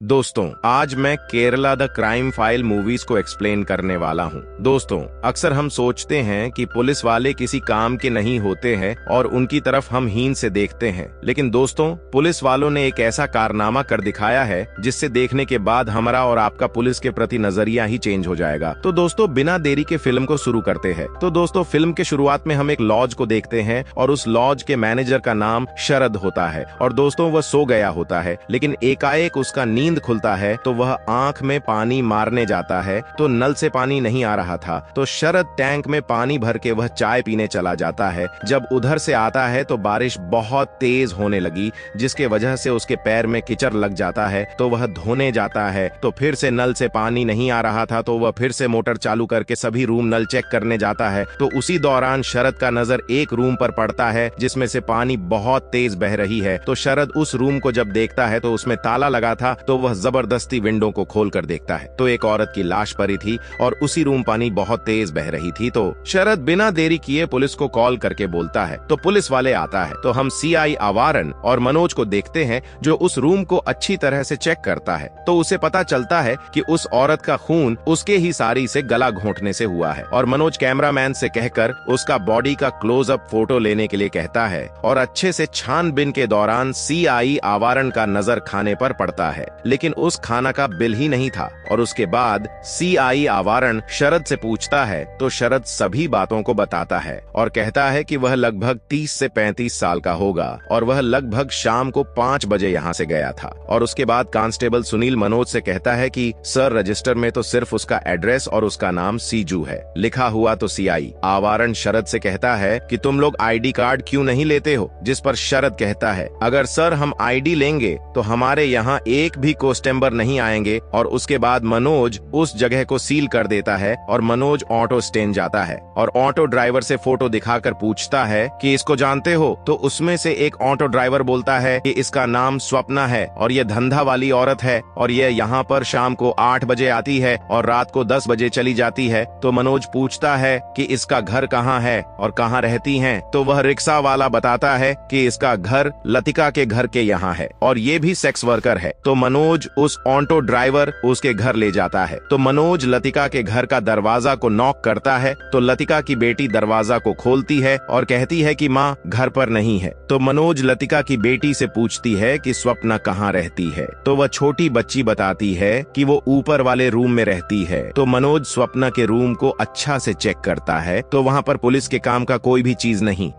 दोस्तों, आज मैं Kerala the crime file movies को एक्सप्लेन करने वाला हूं। दोस्तों, अक्सर हम सोचते हैं कि पुलिस वाले किसी काम के नहीं होते हैं और उनकी तरफ हम हीन से देखते हैं, लेकिन दोस्तों, पुलिस वालों ने एक ऐसा कारनामा कर दिखाया है जिससे देखने के बाद हमारा और आपका पुलिस के प्रति नजरिया ही चेंज हो जाएगा। तो दोस्तों, बिना देरी के फिल्म को शुरू करते हैं। तो दोस्तों, फिल्म के शुरुआत में हम एक लॉज को देखते हैं और उस लॉज के मैनेजर का नाम शरद होता है और दोस्तों वह सो गया होता है, लेकिन एकाएक उसका नींद खुलता है तो वह आंख में पानी मारने जाता है तो नल से पानी नहीं आ रहा था। तो शरद टैंक में पानी भर के वह चाय पीने चला जाता है। जब उधर से आता है तो बारिश बहुत तेज होने लगी, जिसके वजह से उसके पैर में कीचड़ लग जाता है। तो वह धोने जाता है तो फिर से नल से पानी नहीं आ रहा था, तो वह फिर से मोटर चालू करके सभी रूम नल चेक करने जाता है। तो उसी दौरान शरद का नजर एक रूम पर पड़ता है जिसमें से पानी बहुत तेज बह रही है। तो शरद उस रूम को जब देखता है तो उसमें ताला लगा था, तो वह जबरदस्ती विंडो को खोल कर देखता है तो एक औरत की लाश पड़ी थी और उसी रूम पानी बहुत तेज बह रही थी। तो शरद बिना देरी किए पुलिस को कॉल करके बोलता है। तो पुलिस वाले आता है तो हम सीआई आवारन और मनोज को देखते हैं जो उस रूम को अच्छी तरह से चेक करता है। तो उसे पता चलता है कि उस औरत का खून उसके ही साड़ी से गला घोंटने से हुआ है और मनोज कैमरामैन से कहकर उसका बॉडी का क्लोजअप फोटो लेने के लिए कहता है और अच्छे से छानबीन के दौरान सीआई आवारन का नजर खाने पर पड़ता है, लेकिन उस खाना का बिल ही नहीं था। और उसके बाद सीआई आवारन शरद से पूछता है तो शरद सभी बातों को बताता है और कहता है कि वह लगभग 30 से 35 साल का होगा और वह लगभग शाम को 5 बजे यहाँ से गया था। और उसके बाद कांस्टेबल सुनील मनोज से कहता है कि सर, रजिस्टर में तो सिर्फ उसका एड्रेस और उसका नाम सीजू है लिखा हुआ। तो सीआई आवारन शरद से कहता है कि तुम लोग आईडी कार्ड क्यों नहीं लेते हो, जिस पर शरद कहता है अगर सर हम आईडी लेंगे तो हमारे यहाँ एक भी कोस्टेम्बर नहीं आएंगे। और उसके बाद मनोज उस जगह को सील कर देता है और मनोज ऑटो स्टैंड जाता है और ऑटो ड्राइवर से फोटो दिखाकर पूछता है कि इसको जानते हो। तो उसमें से एक ऑटो ड्राइवर बोलता है कि इसका नाम स्वप्ना है और ये धंधा वाली औरत है और ये यहाँ पर शाम को 8 बजे आती है और रात को 10 बजे चली जाती है। तो मनोज पूछता है कि इसका घर कहाँ है और कहाँ रहती हैं। तो वह रिक्शा वाला बताता है कि इसका घर लतिका के घर के यहाँ है और ये भी सेक्स वर्कर है। तो मनोज उस ऑटो ड्राइवर उसके घर ले जाता है। तो मनोज लतिका के घर का दरवाजा को नॉक करता है तो लतिका की बेटी दरवाजा को खोलती है और कहती है कि माँ घर पर नहीं है। तो मनोज लतिका की बेटी से पूछती है कि स्वप्ना कहाँ रहती है। तो वह छोटी बच्ची बताती है कि वो ऊपर वाले रूम में रहती है। तो मनोज स्वप्ना के रूम को अच्छा से चेक करता है तो वहाँ पर पुलिस के काम का कोई भी चीज नहीं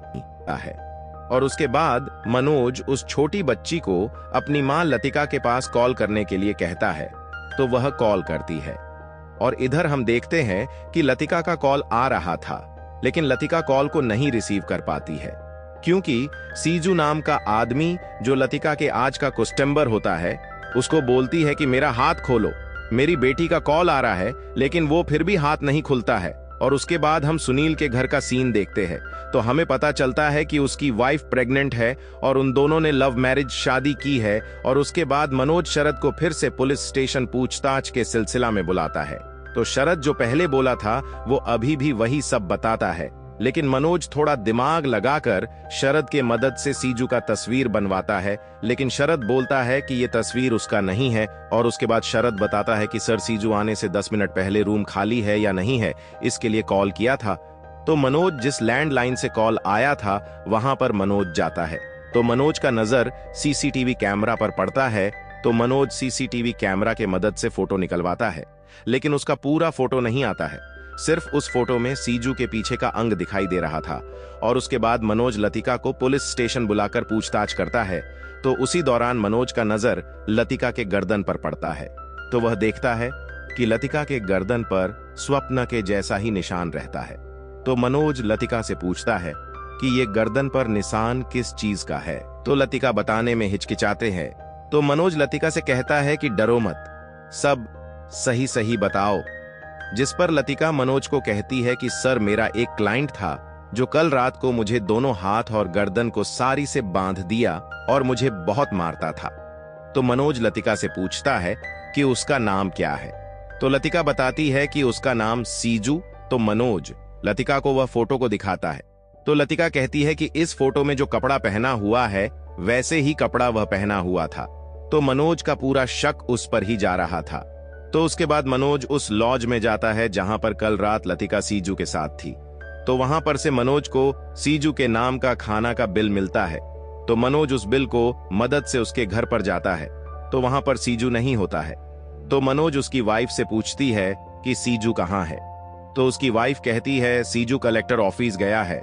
है। और उसके बाद मनोज उस छोटी बच्ची को अपनी माँ लतिका के पास कॉल करने के लिए कहता है तो वह कॉल करती है और इधर हम देखते हैं कि लतिका का कॉल आ रहा था, लेकिन लतिका कॉल को नहीं रिसीव कर पाती है क्योंकि सीजू नाम का आदमी जो लतिका के आज का कस्टमर होता है उसको बोलती है कि मेरा हाथ खोलो, मेरी बेटी का कॉल आ रहा है, लेकिन वो फिर भी हाथ नहीं खुलता है। और उसके बाद हम सुनील के घर का सीन देखते हैं तो हमें पता चलता है कि उसकी वाइफ प्रेग्नेंट है और उन दोनों ने लव मैरिज शादी की है। और उसके बाद मनोज शरद को फिर से पुलिस स्टेशन पूछताछ के सिलसिला में बुलाता है। तो शरद जो पहले बोला था वो अभी भी वही सब बताता है, लेकिन मनोज थोड़ा दिमाग लगाकर शरद के मदद से सीजू का तस्वीर बनवाता है, लेकिन शरद बोलता है कि ये तस्वीर उसका नहीं है। और उसके बाद शरद बताता है कि सर, सीजू आने से 10 मिनट पहले रूम खाली है या नहीं है, इसके लिए कॉल किया था। तो मनोज जिस लैंडलाइन से कॉल आया था वहां पर मनोज जाता है। तो मनोज का नजर सीसीटीवी कैमरा पर पड़ता है तो मनोज सीसीटीवी कैमरा के मदद से फोटो निकलवाता है, लेकिन उसका पूरा फोटो नहीं आता है। सिर्फ उस फोटो में सीजू के पीछे का अंग दिखाई दे रहा था। और उसके बाद मनोज लतिका को पुलिस स्टेशन बुलाकर पूछताछ करता है तो उसी दौरान मनोज का नजर लतिका के गर्दन पर पड़ता है। तो वह देखता है कि लतिका के गर्दन पर स्वप्न के जैसा ही निशान रहता है। तो मनोज लतिका से पूछता है कि ये गर्दन पर निशान किस चीज का है। तो लतिका बताने में हिचकिचाते हैं। तो मनोज लतिका से कहता है कि डरो मत, सब सही सही बताओ। जिस पर लतिका मनोज को कहती है कि सर, मेरा एक क्लाइंट था जो कल रात को मुझे दोनों हाथ और गर्दन को साड़ी से बांध दिया और मुझे बहुत मारता था। तो मनोज लतिका से पूछता है कि उसका नाम क्या है। तो लतिका बताती है कि उसका नाम सीजू। तो मनोज लतिका को वह फोटो को दिखाता है। तो लतिका कहती है कि इस फोटो में जो कपड़ा पहना हुआ है वैसे ही कपड़ा वह पहना हुआ था। तो मनोज का पूरा शक उस पर ही जा रहा था। तो उसके बाद मनोज उस लॉज में जाता है जहां पर कल रात लतिका सीजू के साथ थी। तो वहां पर से मनोज को सीजू के नाम का खाना का बिल मिलता है। तो मनोज उस बिल को मदद से उसके घर पर जाता है। तो वहां पर सीजू नहीं होता है। तो मनोज उसकी वाइफ से पूछती है कि सीजू कहाँ है। तो उसकी वाइफ कहती है सीजू कलेक्टर ऑफिस गया है।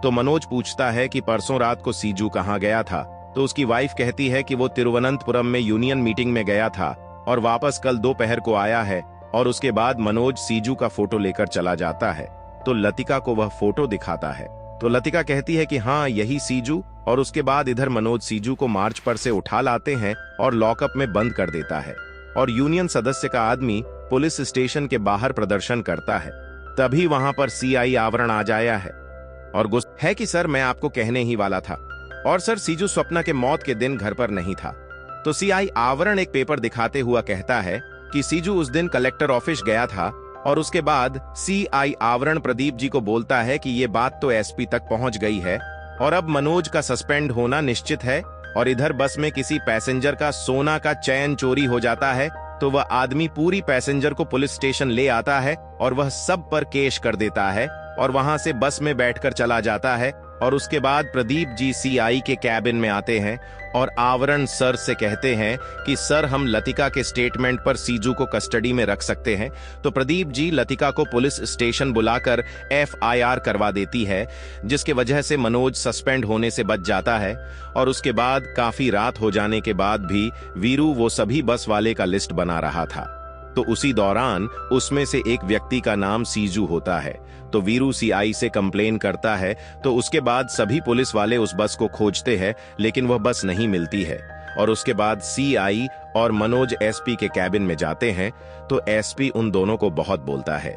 तो मनोज पूछता है कि परसों रात को सीजू कहाँ गया था। तो उसकी वाइफ कहती है कि वो तिरुवनंतपुरम में यूनियन मीटिंग में गया था और वापस कल दोपहर को आया है। और उसके बाद मनोज सीजू का फोटो लेकर चला जाता है। तो लतिका को वह फोटो दिखाता है। तो लतिका कहती है कि हाँ यही सीजू। और उसके बाद इधर मनोज सीजू को मार्च पर से उठा लाते हैं और लॉकअप में बंद कर देता है। और यूनियन सदस्य का आदमी पुलिस स्टेशन के बाहर प्रदर्शन करता है। तभी वहां पर सीआई आवरण आ जाया है और गुस्सा है कि सर मैं आपको कहने ही वाला था। और सर सीजू स्वप्ना के मौत के दिन घर पर नहीं था। तो सीआई आवरण एक पेपर दिखाते हुआ कहता है कि सीजू उस दिन कलेक्टर ऑफिस गया था। और उसके बाद सीआई आवरण प्रदीप जी को बोलता है कि ये बात तो एसपी तक पहुंच गई है और अब मनोज का सस्पेंड होना निश्चित है। और इधर बस में किसी पैसेंजर का सोना का चैन चोरी हो जाता है। तो वह आदमी पूरी पैसेंजर को पुलिस स्टेशन ले आता है और वह सब पर केस कर देता है और वहां से बस में बैठकर चला जाता है। और उसके बाद प्रदीप जी सीआई के कैबिन में आते हैं और आवरण सर से कहते हैं कि सर हम लतिका के स्टेटमेंट पर सीजू को कस्टडी में रख सकते हैं। तो प्रदीप जी लतिका को पुलिस स्टेशन बुलाकर एफआईआर करवा देती है, जिसके वजह से मनोज सस्पेंड होने से बच जाता है। और उसके बाद काफी रात हो जाने के बाद भी वीरू वो सभी बस वाले का लिस्ट बना रहा था। तो उसी दौरान उसमें से एक व्यक्ति का नाम सीजू होता है। तो वीरू सीआई से कंप्लेन करता है। तो उसके बाद सभी पुलिस वाले उस बस को खोजते हैं, लेकिन वह बस नहीं मिलती है। और उसके बाद सीआई और मनोज एसपी के कैबिन में जाते हैं। तो एसपी उन दोनों को बहुत बोलता है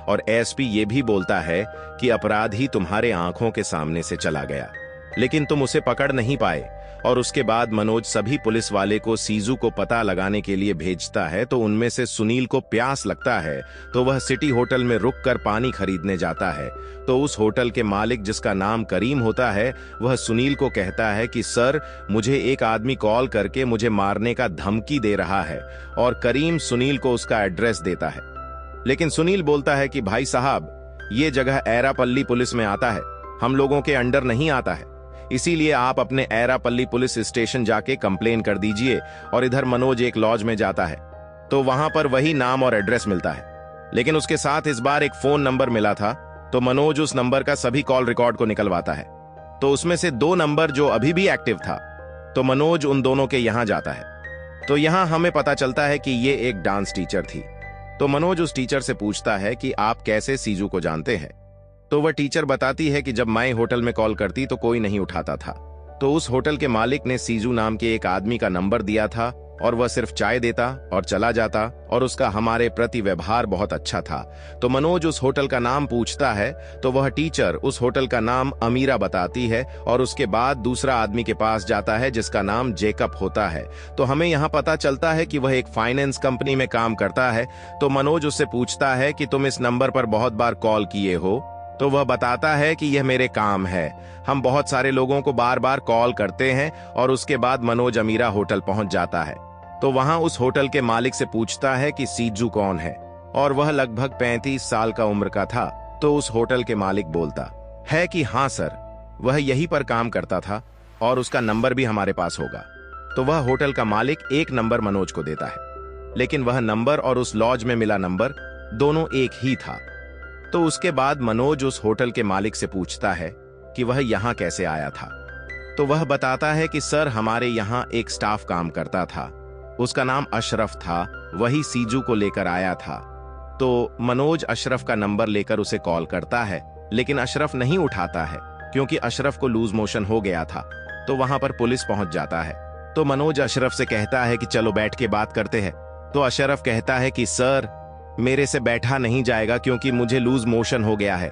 और एसपी ये भी बोलता है कि अपराधी तुम्हारे आंखों के सामने से चला गया, लेकिन तुम उसे पकड़ नहीं पाए। और उसके बाद मनोज सभी पुलिस वाले को सीजू को पता लगाने के लिए भेजता है। तो उनमें से सुनील को प्यास लगता है, तो वह सिटी होटल में रुककर पानी खरीदने जाता है। तो उस होटल के मालिक जिसका नाम करीम होता है, वह सुनील को कहता है कि सर मुझे एक आदमी कॉल करके मुझे मारने का धमकी दे रहा है। और करीम सुनील को उसका एड्रेस देता है, लेकिन सुनील बोलता है कि भाई साहब ये जगह एरापल्ली पुलिस में आता है, हम लोगों के अंडर नहीं आता है, इसीलिए आप अपने एरापल्ली पुलिस स्टेशन जाके कंप्लेन कर दीजिए। और इधर मनोज एक लॉज में जाता है। तो वहां पर वही नाम और एड्रेस मिलता है, लेकिन उसके साथ इस बार एक फोन नंबर मिला था। तो मनोज उस नंबर का सभी कॉल रिकॉर्ड को निकलवाता है। तो उसमें से 2 नंबर जो अभी भी एक्टिव था, तो मनोज उन दोनों के यहां जाता है। तो यहां हमें पता चलता है कि ये एक डांस टीचर थी। तो मनोज उस टीचर से पूछता है कि आप कैसे सीजू को जानते हैं। तो वह टीचर बताती है कि जब मैं होटल में कॉल करती तो कोई नहीं उठाता था। तो उस होटल के मालिक ने सीजू नाम के एक आदमी का नंबर दिया था और वह सिर्फ चाय देता और चला जाता और उसका हमारे प्रति व्यवहार बहुत अच्छा था। तो मनोज उस होटल का नाम पूछता है। तो वह टीचर उस होटल का नाम अमीरा बताती है और उसके बाद दूसरा आदमी के पास जाता है जिसका नाम जेकब होता है। तो हमें यहाँ पता चलता है कि वह एक फाइनेंस कंपनी में काम करता है। तो मनोज उससे पूछता है कि तुम इस नंबर पर बहुत बार कॉल किए हो। तो वह बताता है कि यह मेरे काम है, हम बहुत सारे लोगों को बार बार कॉल करते हैं। और उसके बाद मनोज अमीरा होटल पहुंच जाता है। तो वहां उस होटल के मालिक से पूछता है कि सीजू कौन है, और वह लगभग 35 साल का उम्र का था। तो उस होटल के मालिक बोलता है कि हाँ सर, वह यहीं पर काम करता था और उसका नंबर भी हमारे पास होगा। तो वह होटल का मालिक एक नंबर मनोज को देता है, लेकिन वह नंबर और उस लॉज में मिला नंबर दोनों एक ही था। तो उसके बाद मनोज उस होटल के मालिक से पूछता है कि वह यहाँ कैसे आया था। तो वह बताता है कि सर हमारे यहाँ एक स्टाफ काम करता था, उसका नाम अशरफ था, वही सीजू को लेकर आया था। तो मनोज अशरफ का नंबर लेकर उसे कॉल करता है, लेकिन अशरफ नहीं उठाता है क्योंकि अशरफ को लूज मोशन हो गया था। तो वहां पर पुलिस पहुंच जाता है। तो मनोज अशरफ से कहता है कि चलो बैठ के बात करते हैं। तो अशरफ कहता है कि सर मेरे से बैठा नहीं जाएगा क्योंकि मुझे लूज मोशन हो गया है।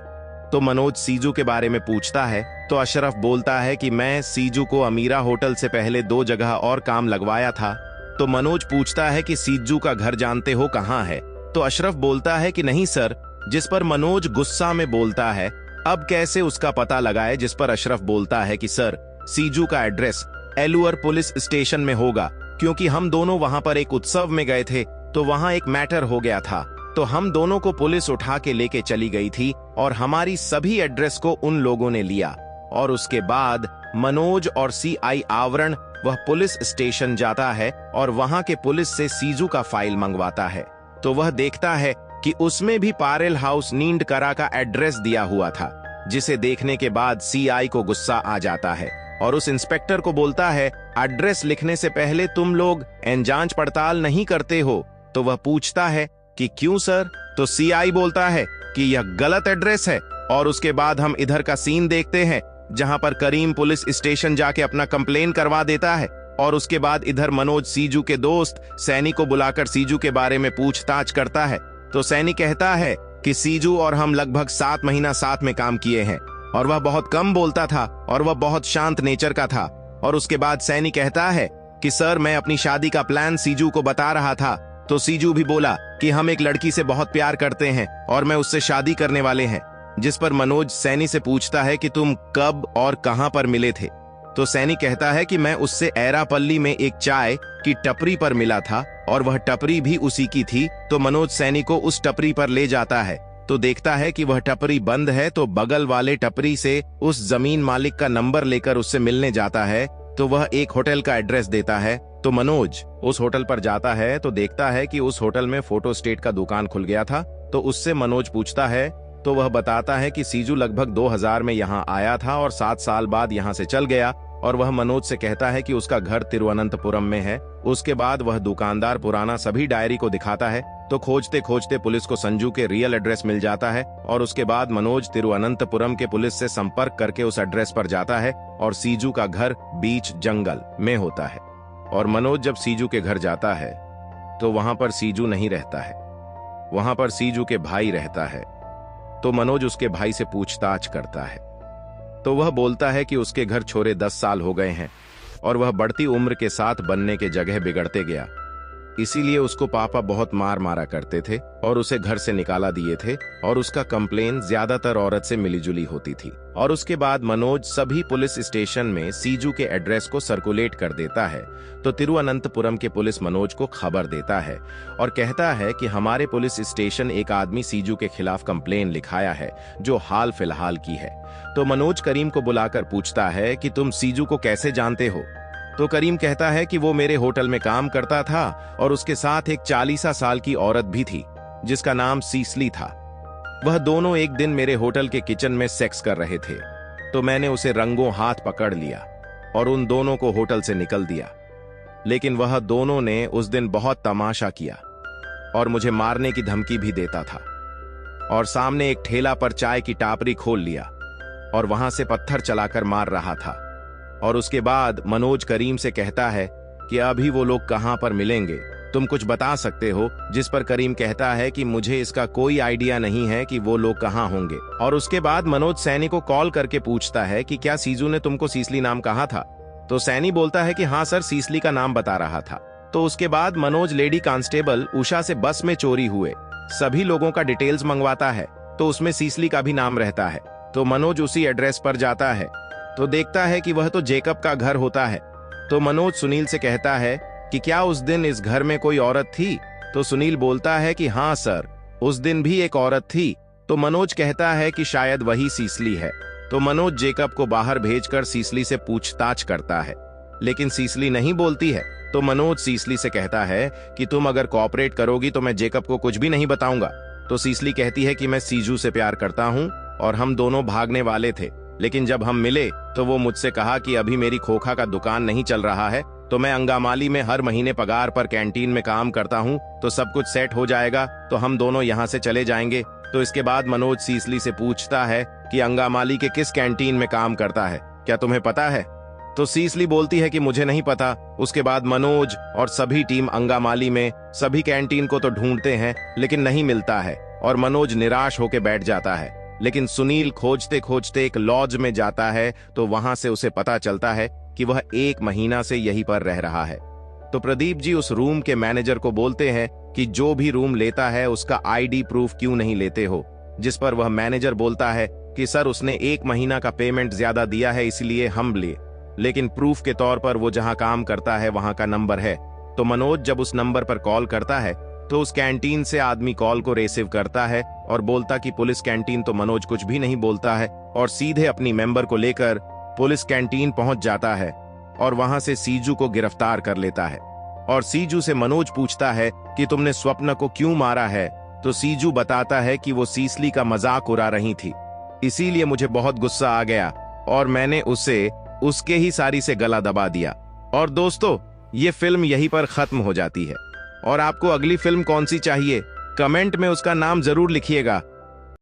तो मनोज सीजू के बारे में पूछता है। तो अशरफ बोलता है कि मैं सीजू को अमीरा होटल से पहले 2 जगह और काम लगवाया था। तो मनोज पूछता है कि सीजू का घर जानते हो कहाँ है। तो अशरफ बोलता है कि नहीं सर, जिस पर मनोज गुस्सा में बोलता है अब कैसे उसका पता लगाए, जिस पर अशरफ बोलता है कि सर सीजू का एड्रेस एलुअर पुलिस स्टेशन में होगा क्योंकि हम दोनों वहां पर एक उत्सव में गए थे, तो वहां एक मैटर हो गया था। तो हम दोनों को पुलिस उठा के लेके चली गई थी और हमारी सभी एड्रेस को उन लोगों ने लिया। और उसके बाद मनोज और सीआई आवरण वह पुलिस स्टेशन जाता है और वहां के पुलिस से सीजू का फाइल मंगवाता है। तो वह देखता है कि उसमें भी पारेल हाउस नींदकरा का एड्रेस दिया हुआ था, जिसे देखने के बाद सीआई को गुस्सा आ जाता है और उस इंस्पेक्टर को बोलता है, एड्रेस लिखने से पहले तुम लोग जांच पड़ताल नहीं करते हो? तो वह पूछता है कि क्यों सर? तो सीआई बोलता है कि यह गलत एड्रेस है। और उसके बाद हम इधर का सीन देखते हैं जहां पर करीम पुलिस स्टेशन जाके अपना कंप्लेन करवा देता है और उसके बाद इधर मनोज सीजू के दोस्त सैनी को बुलाकर सीजू के बारे में पूछताछ करता है। तो सैनी कहता है कि सीजू और हम लगभग 7 महीना साथ में काम किए हैं और वह बहुत कम बोलता था और वह बहुत शांत नेचर का था। और उसके बाद सैनी कहता है कि सर, मैं अपनी शादी का प्लान सीजू को बता रहा था। तो सीजू भी बोला कि हम एक लड़की से बहुत प्यार करते हैं और मैं उससे शादी करने वाले हैं। जिस पर मनोज सैनी से पूछता है कि तुम कब और कहां पर मिले थे? तो सैनी कहता है कि मैं उससे एरापल्ली में एक चाय की टपरी पर मिला था और वह टपरी भी उसी की थी। तो मनोज सैनी को उस टपरी पर ले जाता है तो देखता है कि वह टपरी बंद है। तो बगल वाले टपरी से उस जमीन मालिक का नंबर लेकर उससे मिलने जाता है। तो वह एक होटल का एड्रेस देता है। तो मनोज उस होटल पर जाता है तो देखता है कि उस होटल में फोटो स्टेट का दुकान खुल गया था। तो उससे मनोज पूछता है तो वह बताता है कि सीजू लगभग 2000 में यहाँ आया था और 7 साल बाद यहाँ से चल गया। और वह मनोज से कहता है कि उसका घर तिरुवनंतपुरम में है। उसके बाद वह दुकानदार पुराना सभी डायरी को दिखाता है। तो खोजते खोजते पुलिस को संजू के रियल एड्रेस मिल जाता है और उसके बाद मनोज तिरुवनंतपुरम के पुलिस से संपर्क करके उस एड्रेस पर जाता है और सीजू का घर बीच जंगल में होता है। और मनोज जब सीजू के घर जाता है तो वहां पर सीजू नहीं रहता है, वहां पर सीजू के भाई रहता है। तो मनोज उसके भाई से पूछताछ करता है तो वह बोलता है कि उसके घर छोरे 10 साल हो गए हैं और वह बढ़ती उम्र के साथ बनने के जगह बिगड़ते गया, इसीलिए उसको पापा बहुत मारा करते थे और उसे घर से निकाला दिए थे। और उसका कंप्लेन ज्यादातर औरत से मिलीजुली होती थी। और उसके बाद मनोज सभी पुलिस स्टेशन में सीजू के एड्रेस को सर्कुलेट कर देता है। तो तिरुवनंतपुरम के पुलिस मनोज को खबर देता है और कहता है कि हमारे पुलिस स्टेशन एक आदमी सीजू के खिलाफ कंप्लेन लिखाया है जो हाल फिलहाल की है। तो मनोज करीम को बुलाकर पूछता है कि तुम सीजू को कैसे जानते हो? तो करीम कहता है कि वो मेरे होटल में काम करता था और उसके साथ एक 40 साल की औरत भी थी जिसका नाम सीसली था। वह दोनों एक दिन मेरे होटल के किचन में सेक्स कर रहे थे। तो मैंने उसे रंगों हाथ पकड़ लिया और उन दोनों को होटल से निकल दिया। लेकिन वह दोनों ने उस दिन बहुत तमाशा किया और मुझे मारने की धमकी भी देता था और सामने एक ठेला पर चाय की टापरी खोल लिया और वहां से पत्थर चलाकर मार रहा था। और उसके बाद मनोज करीम से कहता है कि अभी वो लोग कहां पर मिलेंगे, तुम कुछ बता सकते हो? जिस पर करीम कहता है कि मुझे इसका कोई आइडिया नहीं है कि वो लोग कहां होंगे। और उसके बाद मनोज सैनी को कॉल करके पूछता है कि क्या सीजू ने तुमको सीसली नाम कहा था? तो सैनी बोलता है कि हाँ सर, सीसली का नाम बता रहा था। तो उसके बाद मनोज लेडी कांस्टेबल उषा से बस में चोरी हुए सभी लोगों का डिटेल्स मंगवाता है। तो उसमें सीसली का भी नाम रहता है। तो मनोज उसी एड्रेस पर जाता है तो देखता है कि वह तो जेकब का घर होता है। तो मनोज सुनील से कहता है कि क्या उस दिन इस घर में कोई औरत थी? तो सुनील बोलता है कि हाँ सर, उस दिन भी एक औरत थी। तो मनोज कहता है कि शायद वही सीसली है। तो मनोज जेकब को बाहर भेजकर सीसली से पूछताछ करता है, लेकिन सीसली नहीं बोलती है। तो मनोज सीसली से कहता है कि तुम अगर कोऑपरेट करोगी तो मैं जेकब को कुछ भी नहीं बताऊंगा। तो सीसली कहती है कि मैं सीजू से प्यार करता हूं और हम दोनों भागने वाले थे, लेकिन जब हम मिले तो वो मुझसे कहा कि अभी मेरी खोखा का दुकान नहीं चल रहा है, तो मैं अंगामाली में हर महीने पगार पर कैंटीन में काम करता हूँ, तो सब कुछ सेट हो जाएगा तो हम दोनों यहाँ से चले जाएंगे। तो इसके बाद मनोज सीसली से पूछता है कि अंगामाली के किस कैंटीन में काम करता है, क्या तुम्हें पता है? तो सीसली बोलती है कि मुझे नहीं पता। उसके बाद मनोज और सभी टीम अंगामाली में सभी कैंटीन को तो ढूंढते हैं लेकिन नहीं मिलता है और मनोज निराश होकर बैठ जाता है। लेकिन सुनील खोजते खोजते एक लॉज में जाता है तो वहां से उसे पता चलता है कि वह 1 महीना से यहीं पर रह रहा है। तो प्रदीप जी उस रूम के मैनेजर को बोलते हैं कि जो भी रूम लेता है उसका आईडी प्रूफ क्यों नहीं लेते हो? जिस पर वह मैनेजर बोलता है कि सर, उसने 1 महीना का पेमेंट ज्यादा दिया है इसलिए हम लिए, लेकिन प्रूफ के तौर पर वो जहां काम करता है वहां का नंबर है। तो मनोज जब उस नंबर पर कॉल करता है तो उस कैंटीन से आदमी कॉल को रिसीव करता है और बोलता कि पुलिस कैंटीन, तो मनोज कुछ भी नहीं बोलता है और सीधे अपनी मेंबर को लेकर पुलिस कैंटीन पहुंच जाता है और वहां से सीजू को गिरफ्तार कर लेता है। और सीजू से मनोज पूछता है कि तुमने स्वप्न को क्यों मारा है, तो सीजू बताता है कि वो सीसली का मजाक उड़ा रही थी, इसीलिए मुझे बहुत गुस्सा आ गया और मैंने उसे उसके ही साड़ी से गला दबा दिया। और दोस्तों, ये फिल्म यहीं पर खत्म हो जाती है। और आपको अगली फिल्म कौन सी चाहिए, कमेंट में उसका नाम जरूर लिखिएगा।